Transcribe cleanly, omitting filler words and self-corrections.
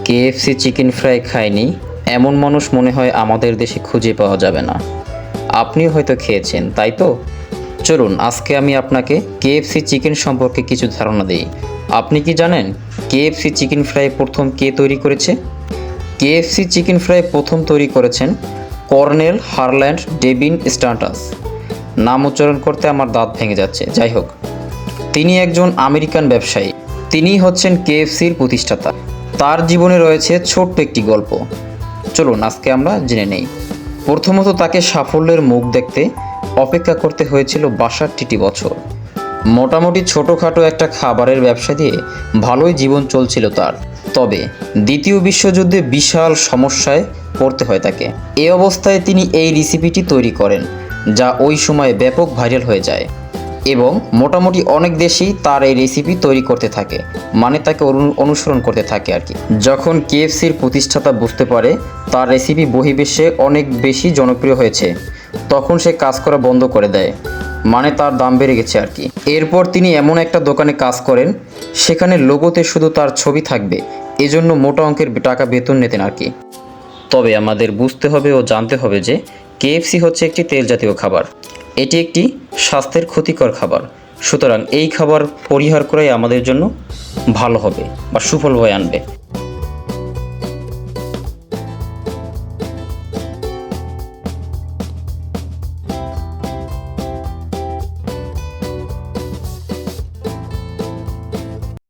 KFC chicken fry খায়নি এমন মানুষ মনে হয় আমাদের দেশে খুঁজে পাওয়া যাবে না। আপনিও হয়তো খেয়েছেন, তাই তো? চলুন আজকে আমি আপনাকে কেএফসি চিকেন সম্পর্কে কিছু ধারণা দিই। আপনি কি জানেন কেএফসি চিকেন ফ্রাই প্রথম কে তৈরি করেছে? কেএফসি চিকেন ফ্রাই প্রথম তৈরি করেছেন কর্নেল হারল্যান্ড ডেভিন স্টান্টাস। নাম উচ্চারণ করতে আমার দাঁত ভেঙে যাচ্ছে। যাই হোক, তিনি একজন আমেরিকান ব্যবসায়ী। তিনিই হচ্ছেন কেএফসির প্রতিষ্ঠাতা। তার জীবনে রয়েছে ছোট্ট একটি গল্প। চলুন আজকে আমরা জেনে নেই। প্রথমত তাকে সাফল্যের মুখ দেখতে অপেক্ষা করতে হয়েছিল ৬২টি বছর। মোটামুটি ছোটোখাটো একটা খাবারের ব্যবসা দিয়ে ভালোই জীবন চলছিল তার। তবে দ্বিতীয় বিশ্বযুদ্ধে বিশাল সমস্যায় পড়তে হয় তাকে। এই অবস্থায় তিনি এই রেসিপিটি তৈরি করেন, যা ওই সময় ব্যাপক ভাইরাল হয়ে যায় এবং মোটামুটি অনেক দেশেই তার এই রেসিপি তৈরি করতে থাকে, মানে তাকে অনুসরণ করতে থাকে আর কি। যখন কেএফসির প্রতিষ্ঠাতা বুঝতে পারে তার রেসিপি বহির্বিশ্বে অনেক বেশি জনপ্রিয় হয়েছে, তখন সে কাজ করা বন্ধ করে দেয়, মানে তার দাম বেড়ে গেছে আর কি। এরপর তিনি এমন একটা দোকানে কাজ করেন, সেখানে লোগোতে শুধু তার ছবি থাকবে, এজন্য মোটা অঙ্কের টাকা বেতন নিতেন আর কি। তবে আমাদের বুঝতে হবে ও জানতে হবে যে কেএফসি হচ্ছে একটি তেল জাতীয় খাবার। এটি একটি স্বাস্থ্যের ক্ষতিকর খাবার। সুতরাং এই খাবার পরিহার করাই আমাদের জন্য ভালো হবে বা সুফল বয়ে আনবে।